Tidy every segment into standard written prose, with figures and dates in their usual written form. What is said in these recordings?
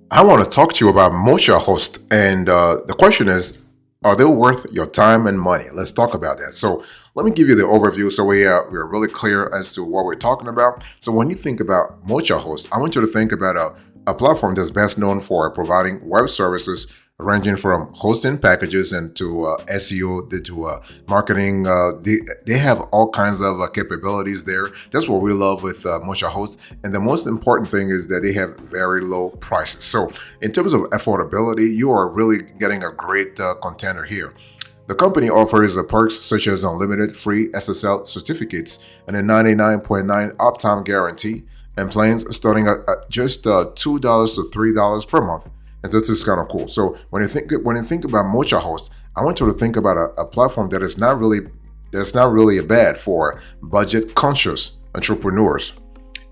I want to talk to you about MochaHost, and the question is, are they worth your time and money? Let's talk about that. So, let me give you the overview so we're really clear as to what we're talking about. So, when you think about MochaHost, I want you to think about a platform that's best known for providing web services ranging from hosting packages and to SEO, to marketing. They have all kinds of capabilities there. That's what we love with MochaHost. And the most important thing is that they have very low prices. So, in terms of affordability, you are really getting a great contender here. The company offers perks such as unlimited free SSL certificates and a 99.9 uptime guarantee, and plans starting at just $2 to $3 per month. And this is kind of cool. So when you think about MochaHost, I want you to think about a platform that is not really bad for budget conscious entrepreneurs.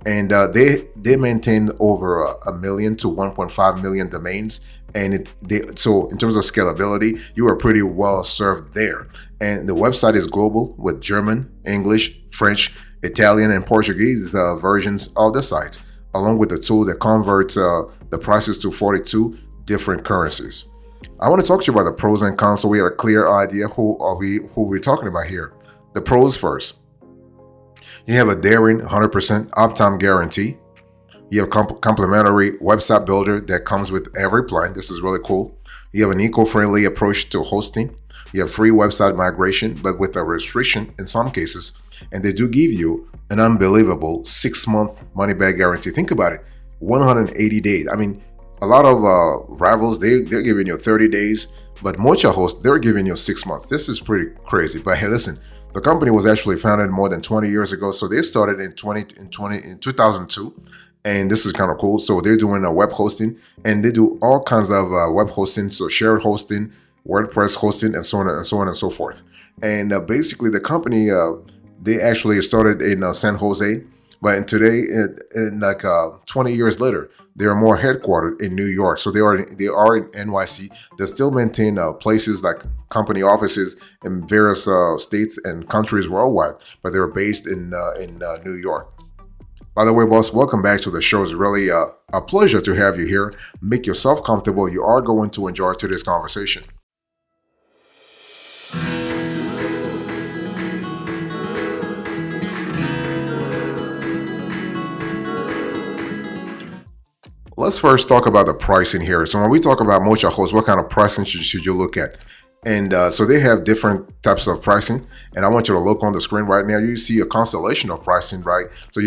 And they maintain over a million to 1.5 million domains. And so in terms of scalability, you are pretty well served there. And the website is global with German, English, French, Italian, and Portuguese versions of the site, along with the tool that converts the prices to 42 different currencies. I want to talk to you about the pros and cons so we have a clear idea who we're talking about here. The pros first. You have a daring 100% uptime guarantee. You have complimentary website builder that comes with every plan. This is really cool. You have an eco-friendly approach to hosting. You have free website migration, but with a restriction in some cases. And they do give you an unbelievable 6-month money back guarantee. Think about it, 180 days. I mean, a lot of rivals, they're giving you 30 days, but MochaHost, they're giving you 6 months. This is pretty crazy. But hey, listen, the company was actually founded more than 20 years ago. So they started in 2002. And this is kind of cool. So they're doing a web hosting, and they do all kinds of web hosting, so shared hosting, WordPress hosting, and so on and so on and so forth. And basically, the company they actually started in San Jose, but today, in like 20 years later, they are more headquartered in New York. So they are in NYC. They still maintain places like company offices in various states and countries worldwide, but they're based in New York. By the way, boss, welcome back to the show. It's really a pleasure to have you here. Make yourself comfortable. You are going to enjoy today's conversation. Let's first talk about the pricing here. So when we talk about MochaHost, what kind of pricing should you look at? And so they have different types of pricing. And I want you to look on the screen right now. You see a constellation of pricing, right? So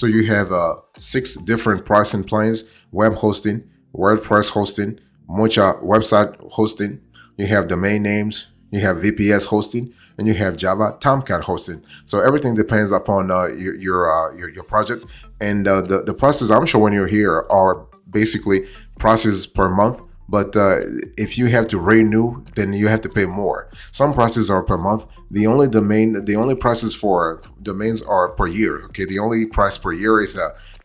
you have 6 different pricing plans: web hosting, WordPress hosting, Mocha website hosting. You have domain names. You have VPS hosting, and you have Java Tomcat hosting. So everything depends upon your project. And the prices I'm showing you here are basically prices per month. But if you have to renew, then you have to pay more. Some prices are per month. The only prices for domains are per year. Okay, the only price per year is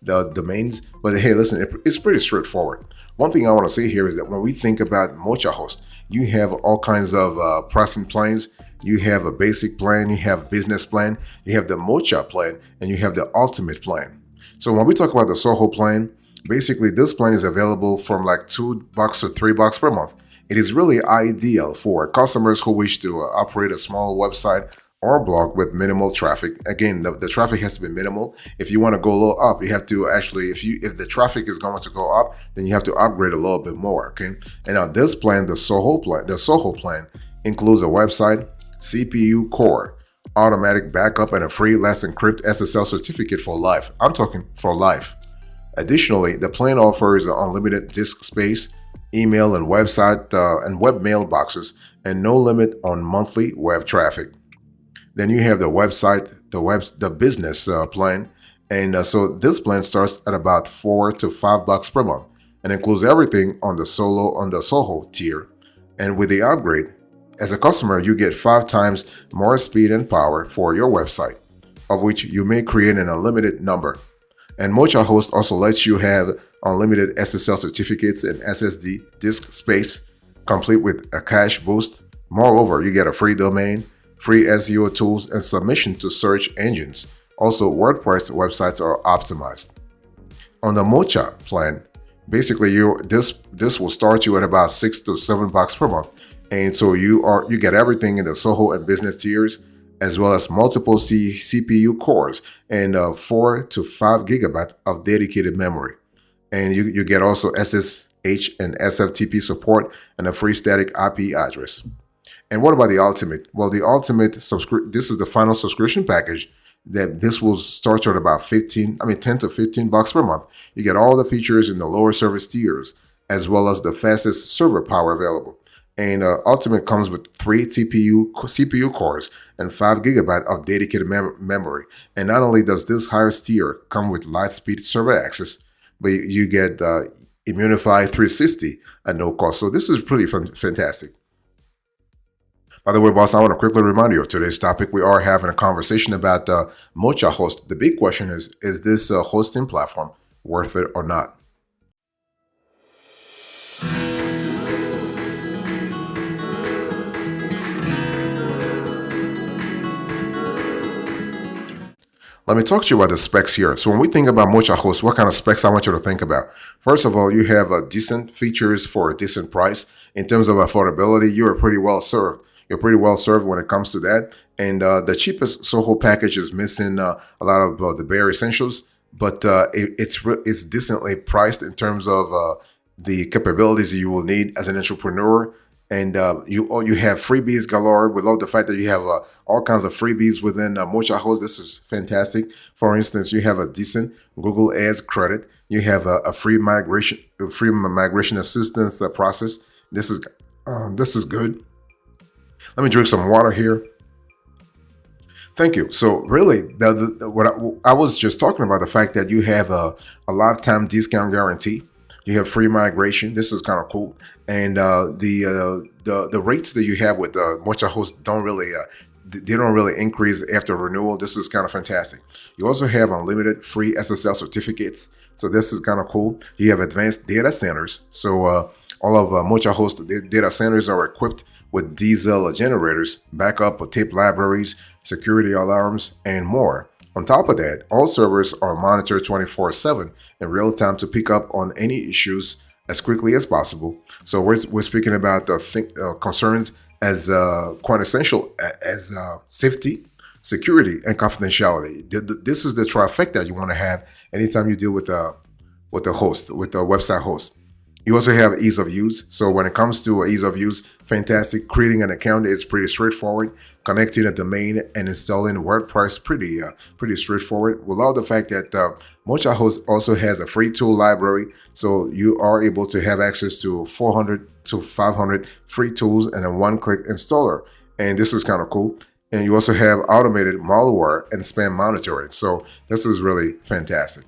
the domains. But hey, listen, it's pretty straightforward. One thing I want to say here is that when we think about MochaHost, you have all kinds of pricing plans. You have a basic plan, you have a business plan, you have the Mocha plan, and you have the ultimate plan. So when we talk about the Soho plan, basically this plan is available from like $2 to $3 per month. It is really ideal for customers who wish to operate a small website or blog with minimal traffic. Again, the traffic has to be minimal. If you want to go a little up, you have to actually, if the traffic is going to go up, then you have to upgrade a little bit more. Okay. And now this plan, the Soho plan includes a website, CPU core, automatic backup, and a free Let's Encrypt SSL certificate for life. I'm talking for life. Additionally, the plan offers unlimited disk space, email and website and web mailboxes, and no limit on monthly web traffic. Then you have the website, the business plan, and so this plan starts at about $4 to $5 per month, and includes everything on the Soho tier. And with the upgrade, as a customer, you get 5 times more speed and power for your website, of which you may create an unlimited number. And MochaHost also lets you have unlimited SSL certificates and SSD disk space, complete with a cache boost. Moreover, you get a free domain, free SEO tools, and submission to search engines. Also, WordPress websites are optimized. On the Mocha plan, Basically, this will start you at about $6 to $7 per month, and so you get everything in the Soho and business tiers, as well as multiple CPU cores and 4 to 5 gigabytes of dedicated memory. And you get also SSH and SFTP support and a free static IP address. And what about the ultimate? Well, the ultimate this is the final subscription package that this will start you at about 10 to $15 per month. You get all the features in the lower service tiers, as well as the fastest server power available. And Ultimate comes with three CPU cores and 5 gigabytes of dedicated memory. And not only does this higher tier come with Lightspeed server access, but you get Immunify 360 at no cost. So this is pretty fantastic. By the way, boss, I want to quickly remind you of today's topic. We are having a conversation about MochaHost. The big question is this hosting platform worth it or not? Let me talk to you about the specs here. So when we think about MochaHost, what kind of specs I want you to think about? First of all, you have decent features for a decent price. In terms of affordability, you are pretty well served. You're pretty well served when it comes to that. And the cheapest Soho package is missing a lot of the bare essentials, but it's decently priced in terms of the capabilities you will need as an entrepreneur. And you have freebies galore. We love the fact that you have all kinds of freebies within MochaHost. This is fantastic. For instance, you have a decent Google Ads credit. You have a free migration assistance process. This is good. Let me drink some water here. Thank you. So really, what I was just talking about the fact that you have a lifetime discount guarantee. You have free migration. This is kind of cool, and the rates that you have with MochaHost they don't really increase after renewal. This is kind of fantastic. You also have unlimited free SSL certificates. So this is kind of cool. You have advanced data centers. So all of MochaHost data centers are equipped with diesel generators, backup or tape libraries, security alarms, and more. On top of that, all servers are monitored 24/7 in real time to pick up on any issues as quickly as possible. So we're speaking about the concerns as quite essential as safety, security, and confidentiality. This is the trifecta you want to have anytime you deal with the host, with the website host. You also have ease of use. So when it comes to ease of use, fantastic. Creating an account is pretty straightforward. Connecting a domain and installing WordPress, pretty straightforward. We love the fact that MochaHost also has a free tool library, so you are able to have access to 400 to 500 free tools and a one-click installer. And this is kind of cool. And you also have automated malware and spam monitoring. So this is really fantastic.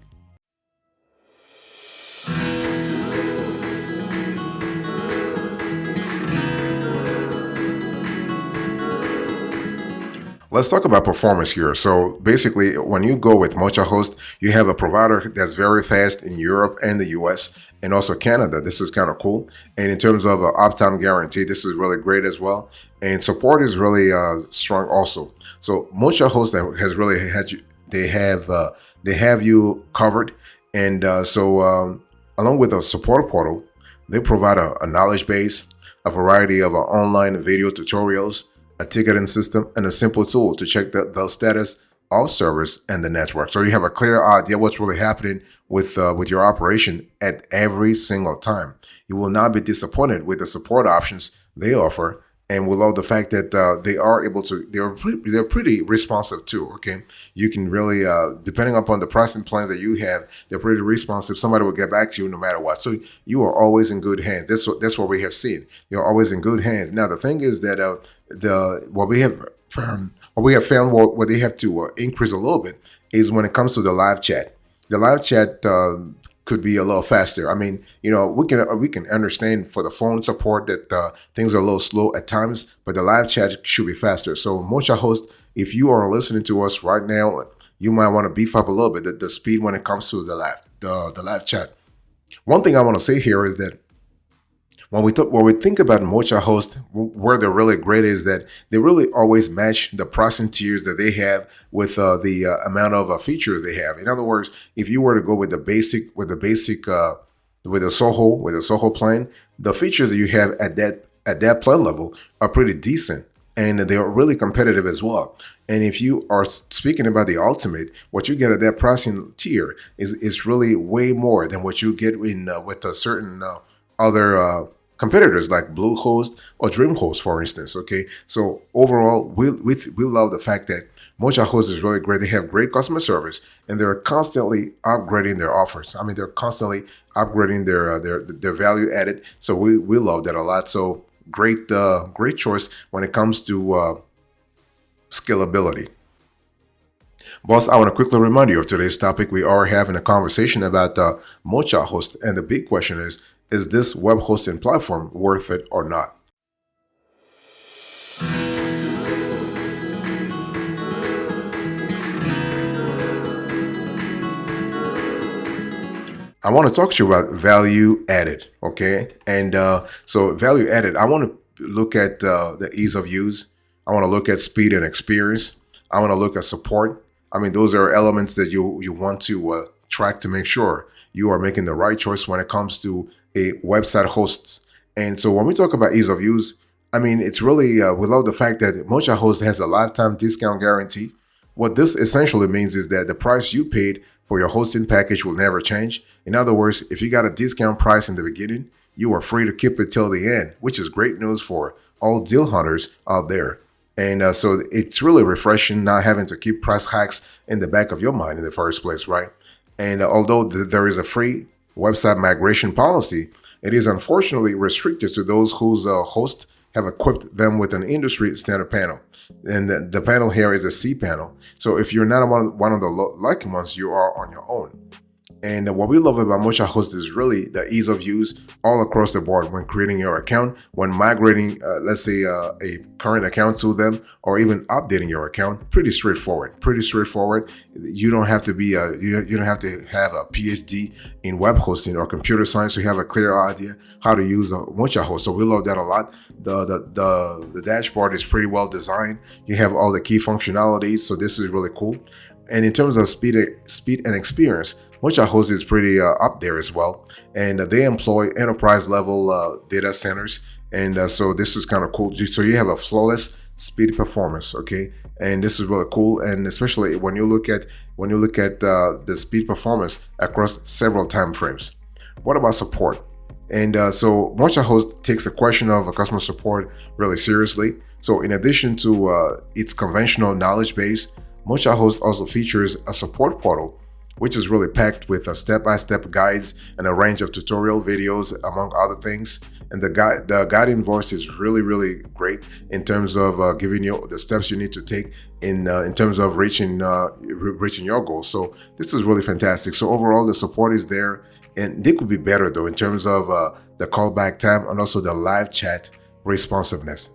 Let's talk about performance here. So basically, when you go with MochaHost, you have a provider that's very fast in Europe and the US and also Canada. This is kind of cool. And in terms of uptime guarantee, this is really great as well. And support is really strong also. So MochaHost has really had you, they have you covered. And along with a support portal, they provide a knowledge base, a variety of online video tutorials, a ticketing system, and a simple tool to check the status of servers and the network. So you have a clear idea what's really happening with your operation at every single time. You will not be disappointed with the support options they offer, and we love the fact that they're pretty responsive too. Okay, you can really depending upon the pricing plans that you have, they're pretty responsive. Somebody will get back to you no matter what. So you are always in good hands. That's what we have seen. You're always in good hands. Now the thing is that what we have found, what they have to increase a little bit is when it comes to the live chat. The live chat could be a little faster. I mean, we can understand for the phone support that things are a little slow at times, but the live chat should be faster. So MochaHost, if you are listening to us right now, you might want to beef up a little bit the speed when it comes to the live chat. One thing I want to say here is that when we think about MochaHost, where they're really great is that they really always match the pricing tiers that they have with the amount of features they have. In other words, if you were to go with the with the Soho plan, the features that you have at that plan level are pretty decent, and they are really competitive as well. And if you are speaking about the ultimate, what you get at that pricing tier is really way more than what you get in with a certain other competitors like Bluehost or DreamHost, for instance. Okay, so overall, we love the fact that MochaHost is really great. They have great customer service, and they're constantly upgrading their offers. I mean, they're constantly upgrading their value added. So we love that a lot. So great choice when it comes to scalability. Boss, I want to quickly remind you of today's topic. We are having a conversation about MochaHost, and the big question is this web hosting platform worth it or not? I want to talk to you about value added, okay? And so value added, I want to look at the ease of use. I want to look at speed and experience. I want to look at support. I mean, those are elements that you want to track to make sure you are making the right choice when it comes to a website hosts. And so when we talk about ease of use, I mean, it's really, we love the fact that MochaHost has a lifetime discount guarantee. What this essentially means is that the price you paid for your hosting package will never change. In other words, if you got a discount price in the beginning, you are free to keep it till the end, which is great news for all deal hunters out there. And so it's really refreshing not having to keep price hikes in the back of your mind in the first place, right? And although there is a free website migration policy, it is unfortunately restricted to those whose hosts have equipped them with an industry standard panel. And the panel here is a C panel. So if you're not one of the lucky ones, you are on your own. And what we love about MochaHost is really the ease of use all across the board when creating your account, when migrating, let's say, a current account to them, or even updating your account. Pretty straightforward. Pretty straightforward. You don't have to be you don't have to have a PhD in web hosting or computer science to have a clear idea how to use MochaHost. So we love that a lot. The dashboard is pretty well designed. You have all the key functionalities, so this is really cool. And in terms of speed and experience, MochaHost is pretty up there as well, and they employ enterprise level data centers, and so this is kind of cool. So you have a flawless speed performance, okay, and this is really cool. And especially when you look at the speed performance across several time frames. What about support? And so MochaHost takes the question of customer support really seriously. So in addition to its conventional knowledge base, MochaHost also features a support portal, which is really packed with step-by-step guides and a range of tutorial videos, among other things. And the guiding voice is really great in terms of giving you the steps you need to take in terms of reaching your goals. So this is really fantastic. So overall, the support is there, and they could be better though in terms of the callback time and also the live chat responsiveness.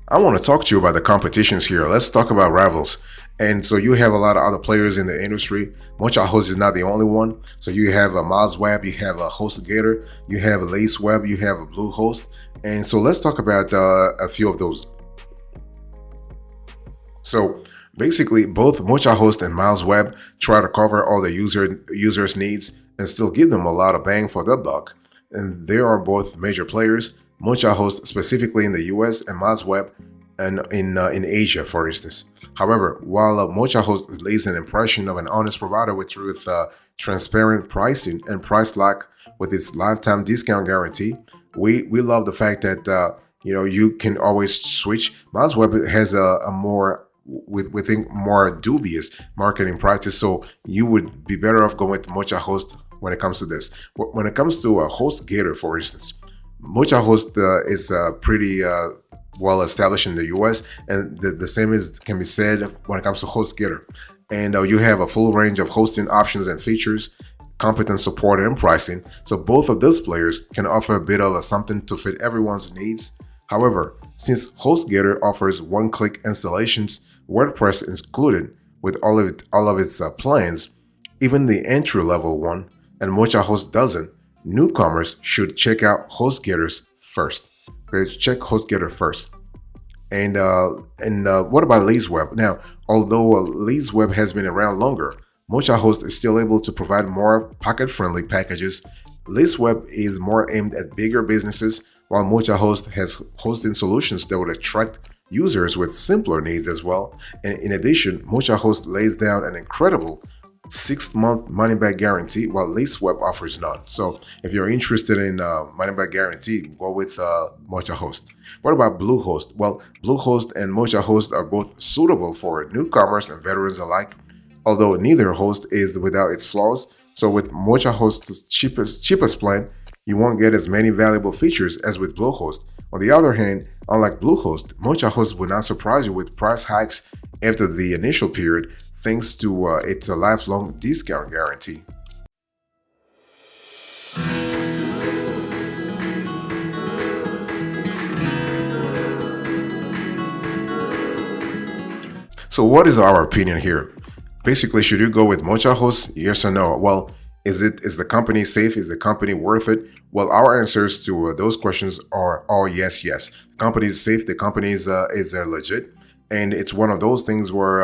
I want to talk to you about the competitions here. Let's talk about rivals. And so you have a lot of other players in the industry. MochaHost is not the only one. So you have a MozWeb, you have a HostGator, you have a LaceWeb, you have a Bluehost. And so let's talk about a few of those. So basically, both MochaHost and MozWeb try to cover all the users' needs and still give them a lot of bang for their buck. And they are both major players. MochaHost specifically in the US and MozWeb and in Asia, for instance. However, while MochaHost leaves an impression of an honest provider with transparent pricing and price lock with its lifetime discount guarantee, we love the fact that you can always switch. MozWeb has a more we think more dubious marketing practice, so you would be better off going with MochaHost when it comes to this. When it comes to HostGator, for instance, MochaHost is pretty well established in the US, and the same can be said when it comes to HostGator. And you have a full range of hosting options and features, competent support and pricing. So both of these players can offer a bit of something to fit everyone's needs. However, since HostGator offers one-click installations, WordPress included with all of its plans, even the entry-level one, and MochaHost doesn't, newcomers should check out HostGator first. Okay, check HostGator first. And what about LeaseWeb? Now, although LeaseWeb has been around longer, MochaHost is still able to provide more pocket-friendly packages. LeaseWeb is more aimed at bigger businesses, while MochaHost has hosting solutions that would attract users with simpler needs as well. And in addition, MochaHost lays down an incredible 6-month money-back guarantee, while LeaseWeb offers none. So if you're interested in money-back guarantee, go with MochaHost. What about Bluehost? Well, Bluehost and MochaHost are both suitable for newcomers and veterans alike, although neither host is without its flaws. So with MochaHost's cheapest plan, you won't get as many valuable features as with Bluehost. On the other hand, unlike Bluehost, MochaHost will not surprise you with price hikes after the initial period, thanks to its lifelong discount guarantee. So what is our opinion here? Basically, should you go with MochaHost? Yes or no? Well, is the company safe? Is the company worth it? Well, our answers to those questions are all yes, yes. The company is safe. The company is legit, and it's one of those things where,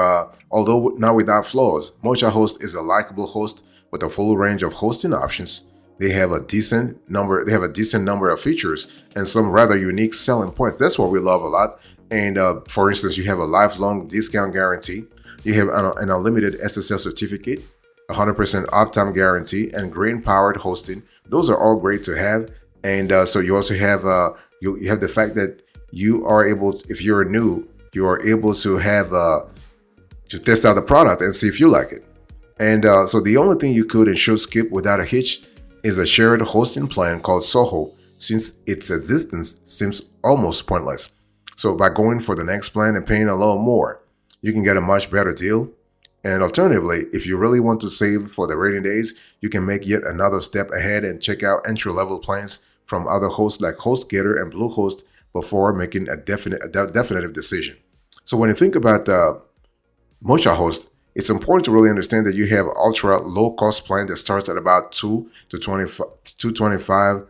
although not without flaws, MochaHost is a likable host with a full range of hosting options. They have a decent number. They have a decent number of features and some rather unique selling points. That's what we love a lot. And for instance, you have a lifelong discount guarantee. You have an unlimited SSL certificate, 100% uptime guarantee, and grain-powered hosting. Those are all great to have. And so you also have you have the fact that you are able to, if you're new, you are able to have to test out the product and see if you like it. And so the only thing you could and should skip without a hitch is a shared hosting plan called Soho, since its existence seems almost pointless. So by going for the next plan and paying a little more, you can get a much better deal. And alternatively, if you really want to save for the rainy days, you can make yet another step ahead and check out entry-level plans from other hosts like HostGator and Bluehost before making a definitive decision. So when you think about MochaHost, it's important to really understand that you have ultra low-cost plan that starts at about $2 to $25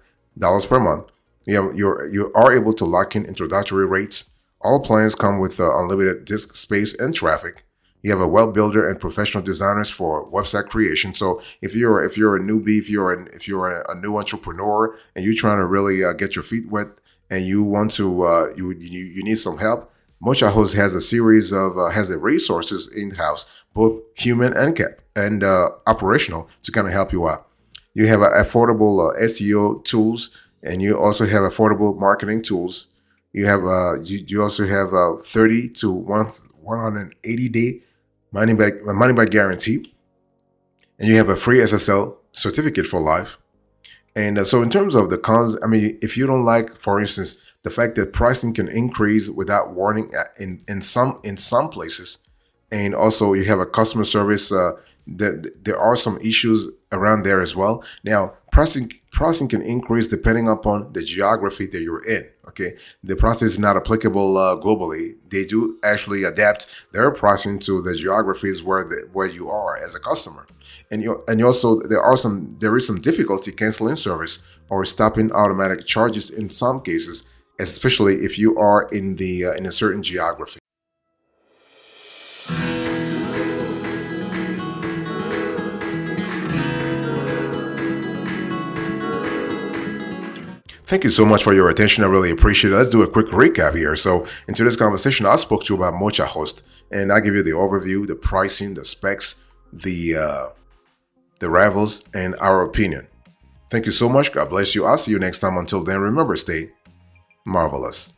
per month. You are able to lock in introductory rates. All plans come with unlimited disk space and traffic. You have a web builder and professional designers for website creation. So if you're a newbie, if you're a new entrepreneur and you're trying to really get your feet wet and you want to you need some help, MochaHost has a series of has the resources in house, both human and operational, to kind of help you out. You have affordable SEO tools, and you also have affordable marketing tools. You have you also have 30 to 180 day money back guarantee, and you have a free SSL certificate for life. And so in terms of the cons, I mean, if you don't like, for instance, the fact that pricing can increase without warning in some places, and also you have a customer service that there are some issues around there as well. Now, pricing can increase depending upon the geography that you're in. Okay, the process is not applicable globally. They do actually adapt their pricing to the geographies where you are as a customer. And also there is some difficulty canceling service or stopping automatic charges in some cases, especially if you are in a certain geography. Thank you so much for your attention. I really appreciate it. Let's do a quick recap here. So in today's conversation, I spoke to you about MochaHost, and I give you the overview, the pricing, the specs, the rivals, and our opinion. Thank you so much. God bless you. I'll see you next time. Until then, remember, stay marvelous.